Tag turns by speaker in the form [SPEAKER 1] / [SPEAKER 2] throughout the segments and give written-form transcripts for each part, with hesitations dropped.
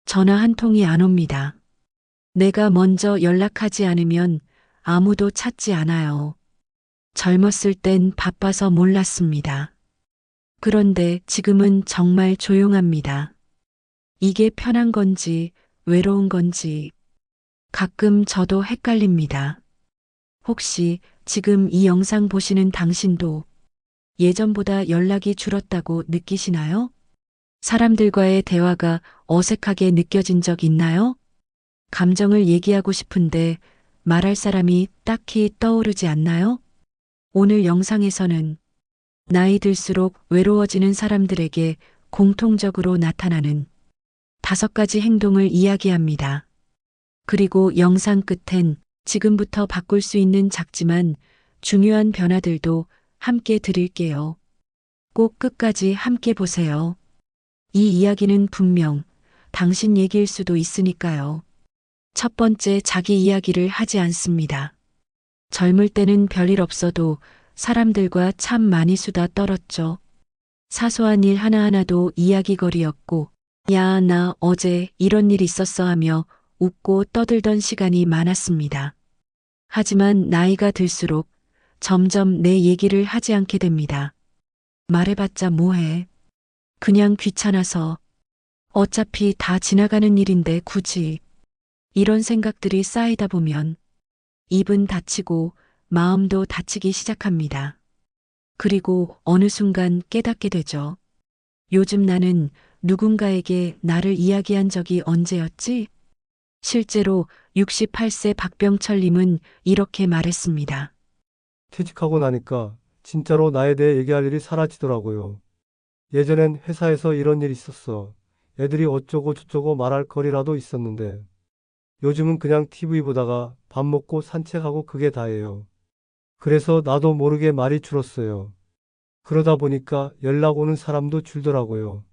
[SPEAKER 1] 전화 한 통이 안 옵니다. 내가 먼저 연락하지 않으면 아무도 찾지 않아요. 젊었을 땐 바빠서 몰랐습니다. 그런데 지금은 정말 조용합니다. 이게 편한 건지 외로운 건지 가끔 저도 헷갈립니다. 혹시 지금 이 영상 보시는 당신도 예전보다 연락이 줄었다고 느끼시나요? 사람들과의 대화가 어색하게 느껴진 적 있나요? 감정을 얘기하고 싶은데 말할 사람이 딱히 떠오르지 않나요? 오늘 영상에서는 나이 들수록 외로워지는 사람들에게 공통적으로 나타나는 5가지 행동을 이야기합니다. 그리고 영상 끝엔 지금부터 바꿀 수 있는 작지만 중요한 변화들도 함께 드릴게요. 꼭 끝까지 함께 보세요. 이 이야기는 분명 당신 얘기일 수도 있으니까요. 첫 번째, 자기 이야기를 하지 않습니다. 젊을 때는 별일 없어도 사람들과 참 많이 수다 떨었죠. 사소한 일 하나하나도 이야기거리였고, 야, 나 어제 이런 일 있었어 하며 웃고 떠들던 시간이 많았습니다. 하지만 나이가 들수록 점점 내 얘기를 하지 않게 됩니다. 말해봤자 뭐해. 그냥 귀찮아서. 어차피 다 지나가는 일인데 굳이. 이런 생각들이 쌓이다 보면 입은 다치고 마음도 다치기 시작합니다. 그리고 어느 순간 깨닫게 되죠. 요즘 나는 누군가에게 나를 이야기한 적이 언제였지? 실제로 68세 박병철님은 이렇게 말했습니다.
[SPEAKER 2] 퇴직하고 나니까 진짜로 나에 대해 얘기할 일이 사라지더라고요. 예전엔 회사에서 이런 일 있었어. 애들이 어쩌고 저쩌고 말할 거리라도 있었는데 요즘은 그냥 TV 보다가 밥 먹고 산책하고 그게 다예요. 그래서 나도 모르게 말이 줄었어요. 그러다 보니까 연락 오는 사람도 줄더라고요.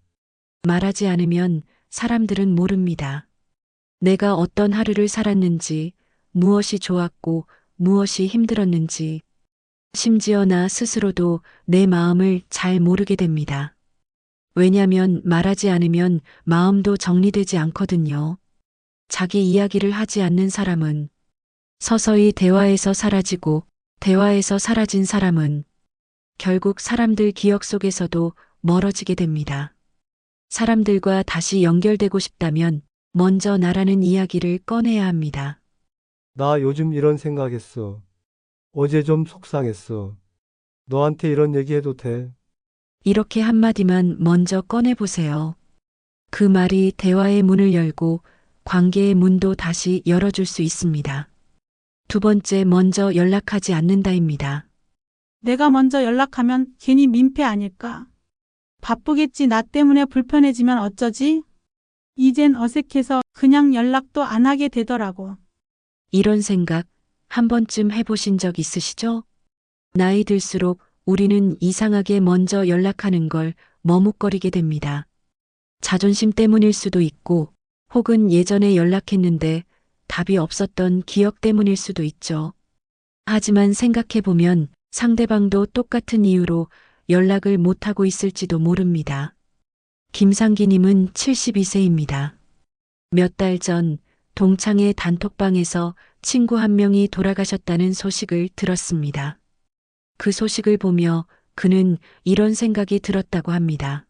[SPEAKER 1] 말하지 않으면 사람들은 모릅니다. 내가 어떤 하루를 살았는지, 무엇이 좋았고 무엇이 힘들었는지, 심지어 나 스스로도 내 마음을 잘 모르게 됩니다. 왜냐면 말하지 않으면 마음도 정리되지 않거든요. 자기 이야기를 하지 않는 사람은 서서히 대화에서 사라지고, 대화에서 사라진 사람은 결국 사람들 기억 속에서도 멀어지게 됩니다. 사람들과 다시 연결되고 싶다면 먼저 나라는 이야기를 꺼내야 합니다.
[SPEAKER 2] 나 요즘 이런 생각했어. 어제 좀 속상했어. 너한테 이런 얘기 해도 돼?
[SPEAKER 1] 이렇게 한마디만 먼저 꺼내보세요. 그 말이 대화의 문을 열고 관계의 문도 다시 열어줄 수 있습니다. 두 번째, 먼저 연락하지 않는다입니다.
[SPEAKER 3] 내가 먼저 연락하면 괜히 민폐 아닐까? 바쁘겠지. 나 때문에 불편해지면 어쩌지? 이젠 어색해서 그냥 연락도 안 하게 되더라고.
[SPEAKER 1] 이런 생각 한 번쯤 해보신 적 있으시죠? 나이 들수록 우리는 이상하게 먼저 연락하는 걸 머뭇거리게 됩니다. 자존심 때문일 수도 있고, 혹은 예전에 연락했는데 답이 없었던 기억 때문일 수도 있죠. 하지만 생각해보면 상대방도 똑같은 이유로 연락을 못하고 있을지도 모릅니다. 김상기님은 72세입니다. 몇 달 전 동창회 단톡방에서 친구 한 명이 돌아가셨다는 소식을 들었습니다. 그 소식을 보며 그는 이런 생각이 들었다고 합니다.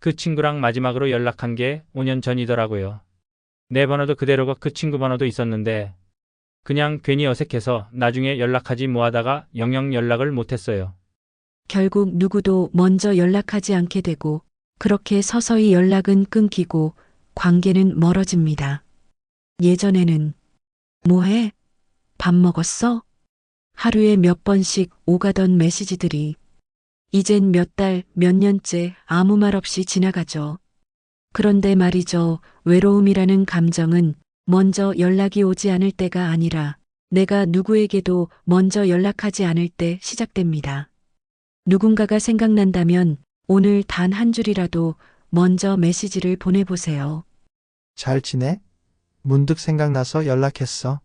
[SPEAKER 4] 그 친구랑 마지막으로 연락한 게 5년 전이더라고요. 내 번호도 그대로고 그 친구 번호도 있었는데 그냥 괜히 어색해서 나중에 연락하지 뭐 하다가 영영 연락을 못했어요.
[SPEAKER 1] 결국 누구도 먼저 연락하지 않게 되고 그렇게 서서히 연락은 끊기고 관계는 멀어집니다. 예전에는 뭐해? 밥 먹었어? 하루에 몇 번씩 오가던 메시지들이 이젠 몇 달, 몇 년째 아무 말 없이 지나가죠. 그런데 말이죠. 외로움이라는 감정은 먼저 연락이 오지 않을 때가 아니라 내가 누구에게도 먼저 연락하지 않을 때 시작됩니다. 누군가가 생각난다면 오늘 단 한 줄이라도 먼저 메시지를 보내보세요.
[SPEAKER 5] 잘 지내? 문득 생각나서 연락했어.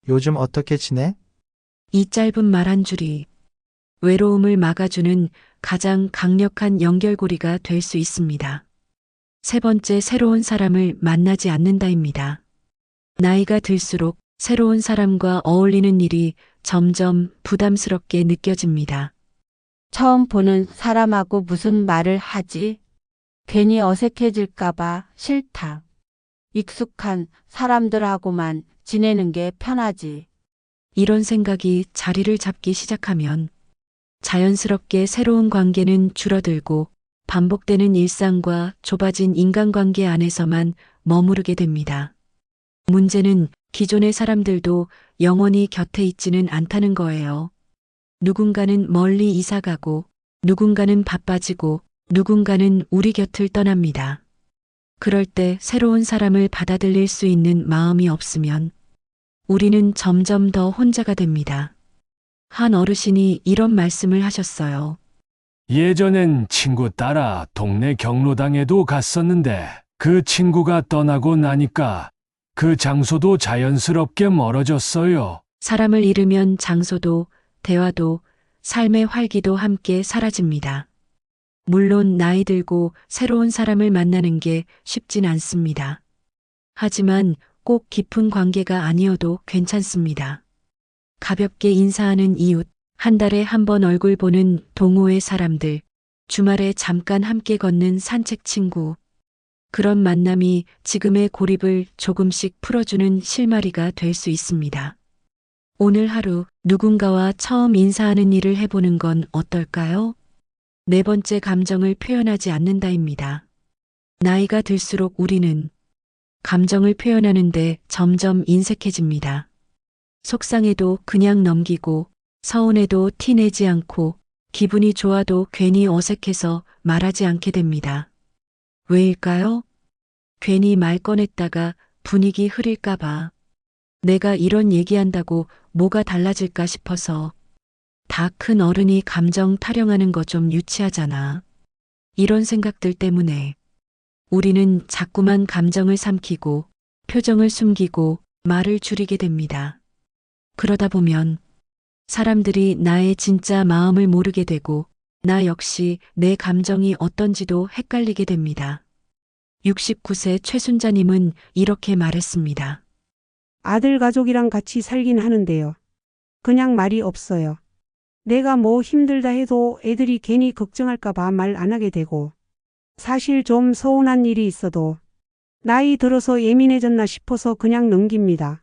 [SPEAKER 5] 요즘 어떻게 지내?
[SPEAKER 1] 이 짧은 말 한 줄이 외로움을 막아주는 가장 강력한 연결고리가 될 수 있습니다. 세 번째, 새로운 사람을 만나지 않는다입니다. 나이가 들수록 새로운 사람과 어울리는 일이 점점 부담스럽게 느껴집니다.
[SPEAKER 6] 처음 보는 사람하고 무슨 말을 하지? 괜히 어색해질까봐 싫다. 익숙한 사람들하고만 지내는 게 편하지.
[SPEAKER 1] 이런 생각이 자리를 잡기 시작하면 자연스럽게 새로운 관계는 줄어들고 반복되는 일상과 좁아진 인간관계 안에서만 머무르게 됩니다. 문제는 기존의 사람들도 영원히 곁에 있지는 않다는 거예요. 누군가는 멀리 이사가고, 누군가는 바빠지고, 누군가는 우리 곁을 떠납니다. 그럴 때 새로운 사람을 받아들일 수 있는 마음이 없으면 우리는 점점 더 혼자가 됩니다. 한 어르신이 이런 말씀을 하셨어요.
[SPEAKER 7] 예전엔 친구 따라 동네 경로당에도 갔었는데 그 친구가 떠나고 나니까 그 장소도 자연스럽게 멀어졌어요.
[SPEAKER 1] 사람을 잃으면 장소도, 대화도, 삶의 활기도 함께 사라집니다. 물론 나이 들고 새로운 사람을 만나는 게 쉽진 않습니다. 하지만 꼭 깊은 관계가 아니어도 괜찮습니다. 가볍게 인사하는 이웃, 한 달에 한 번 얼굴 보는 동호회 사람들, 주말에 잠깐 함께 걷는 산책 친구. 그런 만남이 지금의 고립을 조금씩 풀어주는 실마리가 될 수 있습니다. 오늘 하루 누군가와 처음 인사하는 일을 해보는 건 어떨까요? 네 번째, 감정을 표현하지 않는다입니다. 나이가 들수록 우리는 감정을 표현하는데 점점 인색해집니다. 속상해도 그냥 넘기고, 서운해도 티내지 않고, 기분이 좋아도 괜히 어색해서 말하지 않게 됩니다. 왜일까요? 괜히 말 꺼냈다가 분위기 흐릴까봐. 내가 이런 얘기한다고 뭐가 달라질까 싶어서. 다 큰 어른이 감정 타령하는 거 좀 유치하잖아. 이런 생각들 때문에 우리는 자꾸만 감정을 삼키고 표정을 숨기고 말을 줄이게 됩니다. 그러다 보면 사람들이 나의 진짜 마음을 모르게 되고 나 역시 내 감정이 어떤지도 헷갈리게 됩니다. 69세 최순자님은 이렇게 말했습니다.
[SPEAKER 8] 아들 가족이랑 같이 살긴 하는데요. 그냥 말이 없어요. 내가 뭐 힘들다 해도 애들이 괜히 걱정할까봐 말 안 하게 되고, 사실 좀 서운한 일이 있어도 나이 들어서 예민해졌나 싶어서 그냥 넘깁니다.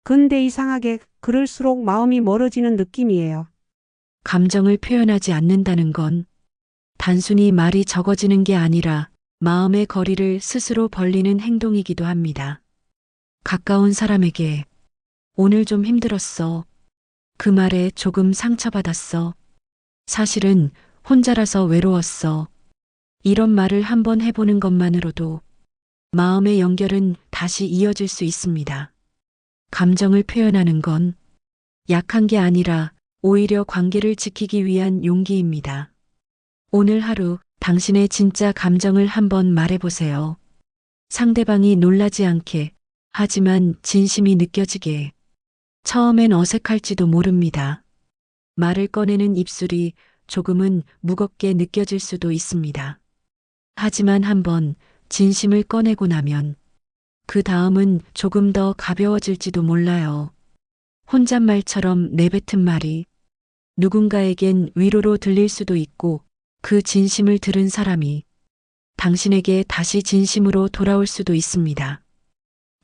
[SPEAKER 8] 근데 이상하게 그럴수록 마음이 멀어지는 느낌이에요.
[SPEAKER 1] 감정을 표현하지 않는다는 건 단순히 말이 적어지는 게 아니라 마음의 거리를 스스로 벌리는 행동이기도 합니다. 가까운 사람에게 오늘 좀 힘들었어. 그 말에 조금 상처받았어. 사실은 혼자라서 외로웠어. 이런 말을 한번 해보는 것만으로도 마음의 연결은 다시 이어질 수 있습니다. 감정을 표현하는 건 약한 게 아니라 오히려 관계를 지키기 위한 용기입니다. 오늘 하루 당신의 진짜 감정을 한번 말해보세요. 상대방이 놀라지 않게, 하지만 진심이 느껴지게. 처음엔 어색할지도 모릅니다. 말을 꺼내는 입술이 조금은 무겁게 느껴질 수도 있습니다. 하지만 한번 진심을 꺼내고 나면 그 다음은 조금 더 가벼워질지도 몰라요. 혼잣말처럼 내뱉은 말이 누군가에겐 위로로 들릴 수도 있고 그 진심을 들은 사람이 당신에게 다시 진심으로 돌아올 수도 있습니다.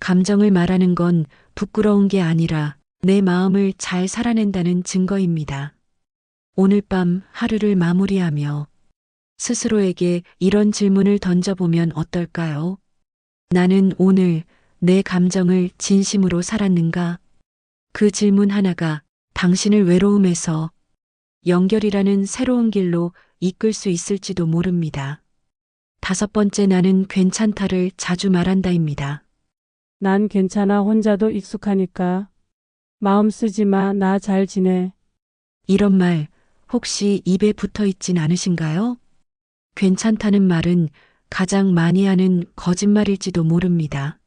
[SPEAKER 1] 감정을 말하는 건 부끄러운 게 아니라 내 마음을 잘 살아낸다는 증거입니다. 오늘 밤 하루를 마무리하며 스스로에게 이런 질문을 던져보면 어떨까요? 나는 오늘 내 감정을 진심으로 살았는가? 그 질문 하나가 당신을 외로움에서 연결이라는 새로운 길로 이끌 수 있을지도 모릅니다. 다섯 번째, 나는 괜찮다를 자주 말한다입니다.
[SPEAKER 9] 난 괜찮아. 혼자도 익숙하니까. 마음 쓰지 마. 나 잘 지내.
[SPEAKER 1] 이런 말 혹시 입에 붙어 있진 않으신가요? 괜찮다는 말은 가장 많이 하는 거짓말일지도 모릅니다.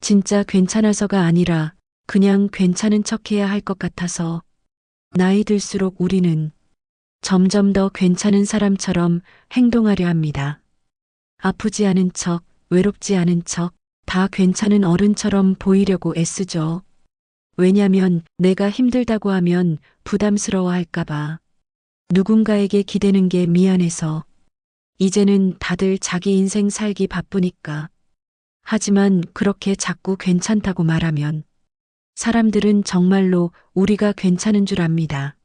[SPEAKER 1] 진짜 괜찮아서가 아니라 그냥 괜찮은 척해야 할 것 같아서. 나이 들수록 우리는 점점 더 괜찮은 사람처럼 행동하려 합니다. 아프지 않은 척, 외롭지 않은 척, 다 괜찮은 어른처럼 보이려고 애쓰죠. 왜냐면 내가 힘들다고 하면 부담스러워 할까봐. 누군가에게 기대는 게 미안해서. 이제는 다들 자기 인생 살기 바쁘니까. 하지만 그렇게 자꾸 괜찮다고 말하면 사람들은 정말로 우리가 괜찮은 줄 압니다.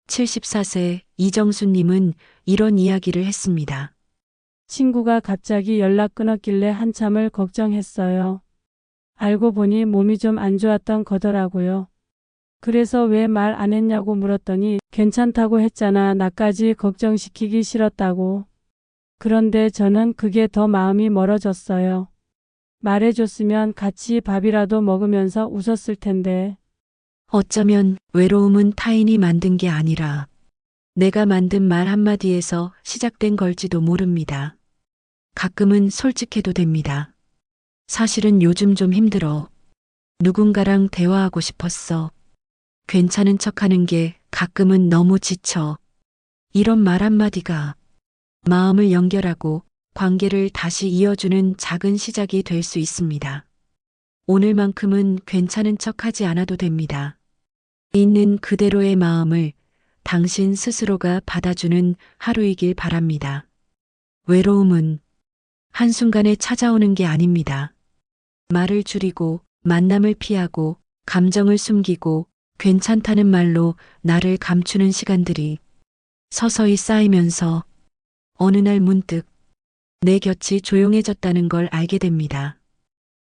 [SPEAKER 1] 74세 이정수님은 이런 이야기를 했습니다.
[SPEAKER 9] 친구가 갑자기 연락 끊었길래 한참을 걱정했어요. 알고 보니 몸이 좀 안 좋았던 거더라고요. 그래서 왜 말 안 했냐고 물었더니 괜찮다고 했잖아. 나까지 걱정시키기 싫었다고. 그런데 저는 그게 더 마음이 멀어졌어요. 말해줬으면 같이 밥이라도 먹으면서 웃었을 텐데.
[SPEAKER 1] 어쩌면 외로움은 타인이 만든 게 아니라 내가 만든 말 한마디에서 시작된 걸지도 모릅니다. 가끔은 솔직해도 됩니다. 사실은 요즘 좀 힘들어. 누군가랑 대화하고 싶었어. 괜찮은 척하는 게 가끔은 너무 지쳐. 이런 말 한마디가 마음을 연결하고 관계를 다시 이어주는 작은 시작이 될 수 있습니다. 오늘만큼은 괜찮은 척하지 않아도 됩니다. 있는 그대로의 마음을 당신 스스로가 받아주는 하루이길 바랍니다. 외로움은 한순간에 찾아오는 게 아닙니다. 말을 줄이고 만남을 피하고 감정을 숨기고 괜찮다는 말로 나를 감추는 시간들이 서서히 쌓이면서 어느 날 문득 내 곁이 조용해졌다는 걸 알게 됩니다.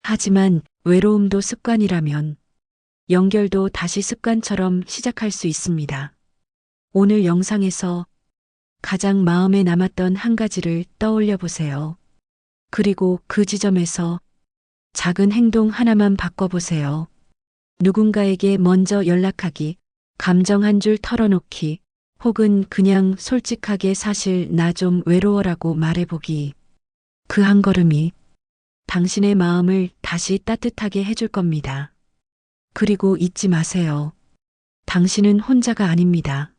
[SPEAKER 1] 하지만 외로움도 습관이라면 연결도 다시 습관처럼 시작할 수 있습니다. 오늘 영상에서 가장 마음에 남았던 한 가지를 떠올려 보세요. 그리고 그 지점에서 작은 행동 하나만 바꿔보세요. 누군가에게 먼저 연락하기, 감정 한 줄 털어놓기, 혹은 그냥 솔직하게 사실 나 좀 외로워라고 말해보기. 그 한 걸음이 당신의 마음을 다시 따뜻하게 해줄 겁니다. 그리고 잊지 마세요. 당신은 혼자가 아닙니다.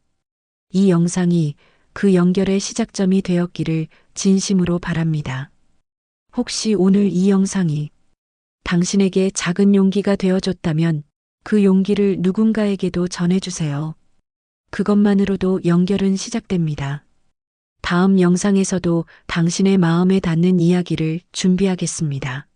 [SPEAKER 1] 이 영상이 그 연결의 시작점이 되었기를 진심으로 바랍니다. 혹시 오늘 이 영상이 당신에게 작은 용기가 되어줬다면 그 용기를 누군가에게도 전해주세요. 그것만으로도 연결은 시작됩니다. 다음 영상에서도 당신의 마음에 닿는 이야기를 준비하겠습니다.